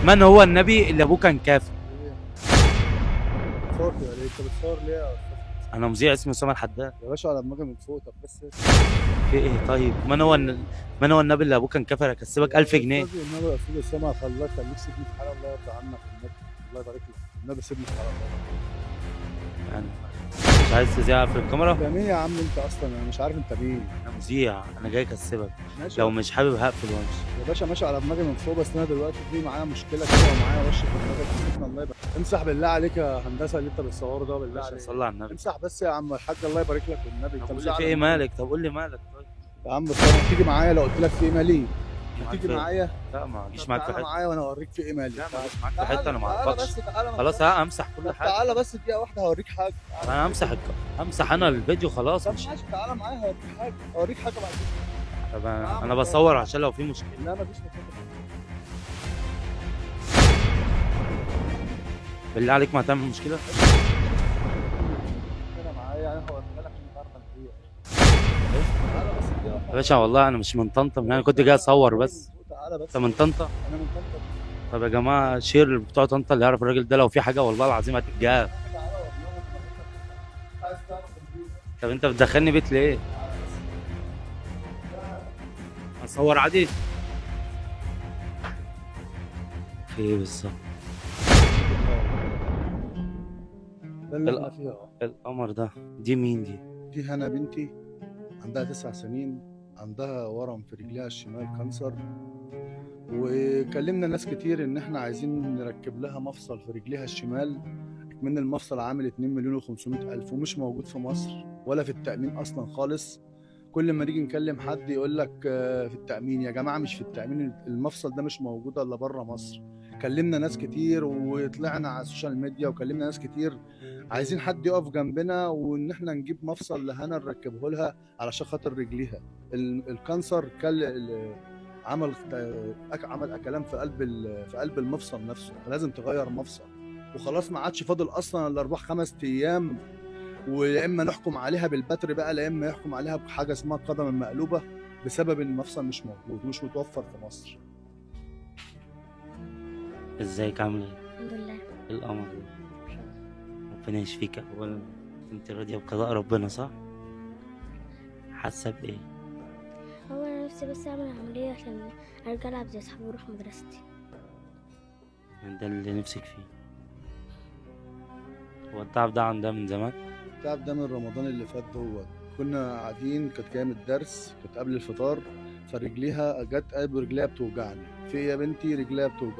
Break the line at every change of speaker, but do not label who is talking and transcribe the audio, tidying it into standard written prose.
من هو النبي اللي ابوه كان كافر؟
ايه؟ بتصور كده ليه؟ انت بتصور ليه يا استاذ
انا مذيع اسمي اسامه الحداد.
يا باشا؟ على دماغي من فوق. طب بس
في ايه طيب؟ من هو النبي اللي ابوه كان كافر؟ اكسبك 1000
يا
جنيه
استاذ النبي يا استاذ اسامه، خليك سيبني في حالي، الله يرضى عنك والنبي. الله يبارك لك النبي، سيبني في حالي الله يرضى
يعني. مش عايز تذيع في الكاميرا؟
عنك. انت مين يا عم انت اصلا؟ انا مش عارف انت مين.
انا مذيع، انا جاي اكسبك.
ماشي
لو
يا
مش حابب هقفل وامشي.
باشا، ماشي على دماغي من فوق، بس انا دلوقتي في معايا مشكله كده ومعايا وش في دماغك. سيبنا الله يبارك. امسح بالله عليك يا هندسه اللي انت بتصوره ده، بالله
باشا
عليك.
صلي على النبي.
امسح بس يا عم الحاج، الله يبارك لك والنبي.
طب
انت
قول لي في
مزعل
ايه
دماغي
مالك؟ طب قول لي مالك طيب.
يا عم. بس انا هتيجي معايا لو قلت لك في ايه مالي؟
معاك
هتيجي
في إيه؟
معايا؟
لا ما اجيش
طب
معاك في
تعالى
حته.
معايا وانا اوريك في ايه مالي.
لا ما
تعالى
اجيش معاك في حته،
تعالى
انا ما
تعالى
اعرفكش.
بس، تعالى ما
خلاص
تخافش.
ها امسح كل
طب
حاجه.
تعالى بس دقيقة واحدة هوريك حاجة. تعالى
انا
هوريك
همسح همسح انا الفيديو خلاص
طب
مش.
ماشي، تعالى معايا هوريك حاجة، هوريك حاجة بعد كده.
طب
تعالى
انا
معايا.
بصور عشان لو في مشكله.
لا مفيش مشكلة.
بالله عليك ما هتعمل مشكله.
انا معايا، انا هوريها لك عشان تعرف انا ايه.
إيه؟
تعالى بس دقيقة
يا
واحدة.
باشا والله انا مش من طنطا، انا كنت جاي اصور بس.
تعالى
انت
بس.
من طنطا؟
انا من طنطا.
طب يا جماعه شير بتوع طنطا اللي يعرف الراجل ده، لو في حاجه والله العظيم هتتجاب.
تعالى اوريهم لك. عايز تعرف الفيديو.
طب انت بتدخلني بيت ليه؟ اصور عادي؟ في ايه بالظبط؟
ده اللي احنا فيها اهو.
القمر ده. دي مين دي؟
دي هنا بنتي، عندها 9 سنين، عندها ورم في رجليها الشمال، كانسر. وكلمنا ناس كتير ان احنا عايزين نركب لها مفصل في رجليها الشمال. من المفصل عامل 2 مليون و500 الف، ومش موجود في مصر ولا في التأمين اصلا خالص. كل ما نيجي نكلم حد يقول لك في التأمين. يا جماعة مش في التأمين، المفصل ده مش موجود الا بره مصر. كلمنا ناس كتير وطلعنا على السوشيال ميديا وكلمنا ناس كتير، عايزين حد يقف جنبنا وان احنا نجيب مفصل لهنا نركبه لها علشان خاطر رجليها. الكانسر عمل اكلام في قلب المفصل نفسه، لازم تغير مفصل. وخلاص ما عادش فاضل اصلا الا 4 5 ايام، ويا اما نحكم عليها بالبتر بقى، يا اما يحكم عليها بحاجه اسمها القدم المقلوبه، بسبب ان المفصل مش موجود، مش متوفر في مصر.
ازيك عامل ايه؟
الحمد لله.
إيه القمر ده؟ ربنا يشفيك اولا. انت راضيه بقضاء ربنا صح؟ حاسه بايه؟
هو انا نفسي بس اعمل عمليه عشان ارجع العب زي اصحابي واروح مدرستي.
يعني ده اللي نفسك فيه؟ هو التعب ده عندها من زمان؟
التعب ده من رمضان اللي فات دوت. كنا قاعدين، كانت جايه من الدرس، كانت قبل الفطار، فرجليها جت قلب رجليها بتوجعني. في إيه يا بنتي؟ رجليها بتوجعني.